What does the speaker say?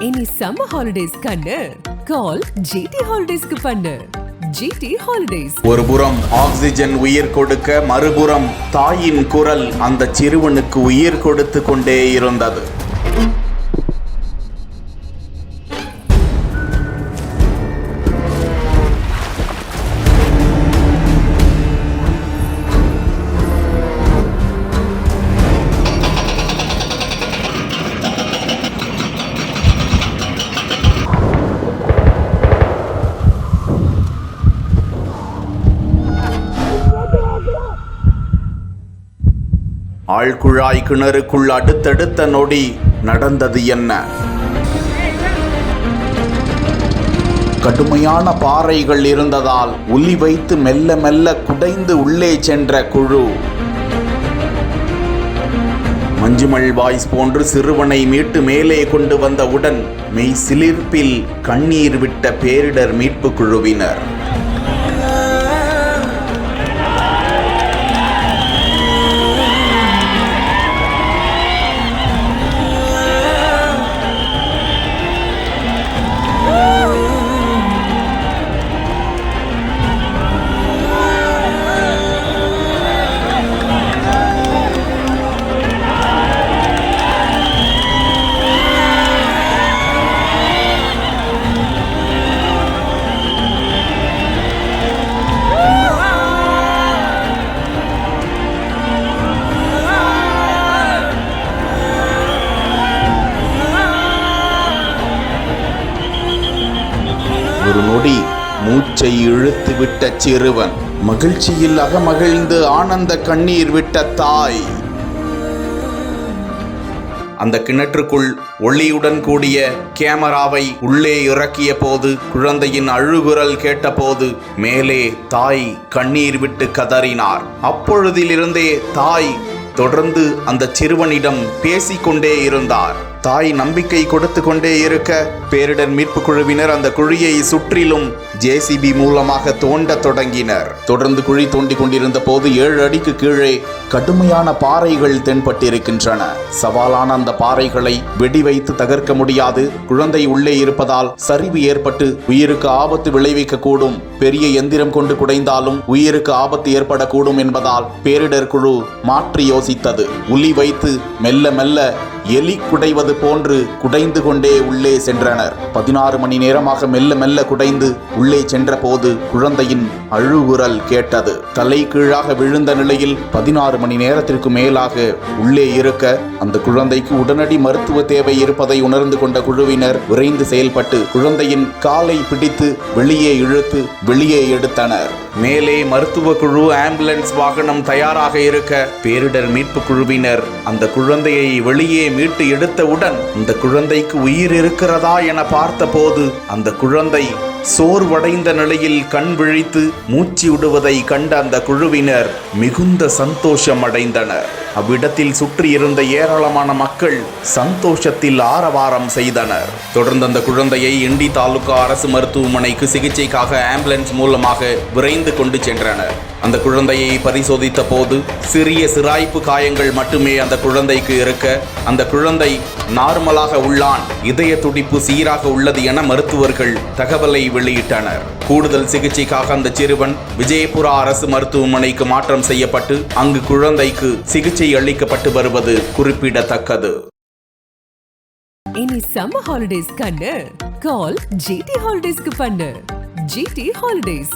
இனி summer holidays கண்ணு கால் GT ஹாலிடேஸ்க்கு பண்ணு. GT holidays. ஒரு புறம் ஆக்சிஜன் உயிர் கொடுக்க, மறுபுறம் தாயின் குரல் அந்த சிறுவனுக்கு உயிர் கொடுத்து கொண்டே இருந்தது. ஆழ்குழாய் கிணறுக்குள் அடுத்தடுத்த நொடி நடந்தது என்ன? கடுமையான பாறைகள் இருந்ததால் உளி வைத்து மெல்ல மெல்ல குடைந்து உள்ளே சென்ற குழு. மஞ்சுமல் பாய்ஸ் போன்று சிறுவனை மீட்டு மேலே கொண்டு வந்தவுடன் மெய் சிலிர்ப்பில் கண்ணீர் விட்ட பேரிடர் மீட்பு குழுவினர். ஒரு நொடி மூச்சை இழுத்து விட்ட சிறுவன், மகிழ்ச்சியில் அகமகிழ்ந்து ஆனந்த கண்ணீர் விட்ட தாய். அந்த கிணற்றுக்குள் ஒளியுடன் கூடிய கேமராவை உள்ளே இறக்கிய போது, குழந்தையின் அழுகுரல் கேட்டபோது மேலே தாய் கண்ணீர் விட்டு கதறினார். அப்பொழுதிலிருந்தே தாய் தொடர்ந்து அந்த சிறுவனிடம் பேசிக்கொண்டே இருந்தார். தாய் நம்பிக்கை கொடுத்து கொண்டே இருக்க, பேரிடர் மீட்பு குழுவினர் அந்த குழியை சுற்றிலும் ஜேசிபி மூலமாக தோண்ட தொடங்கினர். தொடர்ந்து குழி தோண்டி கொண்டிருந்த போது 7 அடிக்கு கீழே கடுமையான பாறைகள் தென்பட்டிருக்கின்றன. சவாலான அந்த பாறைகளை வெடி வைத்து தகர்க்க முடியாது. குழந்தை உள்ளே இருப்பதால் சரிவு ஏற்பட்டு உயிருக்கு ஆபத்து விளைவிக்க கூடும். பெரிய எந்திரம் கொண்டு குடைந்தாலும் உயிருக்கு ஆபத்து ஏற்படக்கூடும் என்பதால் பேரிடர் குழு மாற்றி யோசித்தது. உளி வைத்து மெல்ல மெல்ல எலி குடைவது போன்று குடைந்து கொண்டே உள்ளே சென்றனர். 16 மணி நேரமாக மெல்ல மெல்ல குடைந்து உள்ளே சென்ற போது குழந்தையின் அழுகுரல் கேட்டது. தலை கீழாக விழுந்த நிலையில் 16 மணி நேரத்திற்கு மேலாக உள்ளே இருக்க, அந்த குழந்தைக்கு உடனடி மருத்துவ தேவை இருப்பதை உணர்ந்து கொண்ட குழுவினர் விரைந்து செயல்பட்டு குழந்தையின் காலை பிடித்து வெளியே இழுத்து வெளியே எடுத்தனர். மேலே மருத்துவ குழு ஆம்புலன்ஸ் வாகனம் தயாராக இருக்க, பேரிடர் மீட்பு குழுவினர் அந்த குழந்தையை வெளியே மீட்டு எடுத்தவுடன் அந்த குழந்தைக்கு உயிர் இருக்கிறதா என பார்த்தபோது அந்த குழந்தை சோர்வடைந்த நிலையில் கண் விழித்து மூச்சு விடுவதை கண்ட அந்த குழுவினர் மிகுந்த சந்தோஷம் அடைந்தனர். அவ்விடத்தில் சுற்றி இருந்த ஏராளமான மக்கள் சந்தோஷத்தில் ஆரவாரம் செய்தனர். தொடர்ந்து அந்த குழந்தையை இண்டி தாலுகா அரசு மருத்துவமனைக்கு சிகிச்சைக்காக ஆம்புலன்ஸ் மூலமாக விரைந்து கொண்டு சென்றனர். அந்த குழந்தையை பரிசோதித்த போது சிறிய சிராய்ப்பு காயங்கள் மட்டுமே அந்த குழந்தைக்கு இருக்க, அந்த குழந்தை நார்மலாக உள்ளான், இதய துடிப்பு சீராக உள்ளது என மருத்துவர்கள் தகவலை வெளியிட்டனர். கூடுதல் சிகிச்சைக்காக அந்த சிறுவன் விஜயபுரா அரசு மருத்துவமனைக்கு மாற்றம் செய்யப்பட்டு அங்கு குழந்தைக்கு சிகிச்சை அளிக்கப்பட்டு வருவது குறிப்பிடத்தக்கது. இனி சம்மர் ஹாலிடேஸ் கண்ணு கால் ஜிடி ஹாலிடேஸ்க்கு பண்ணு. GT holidays.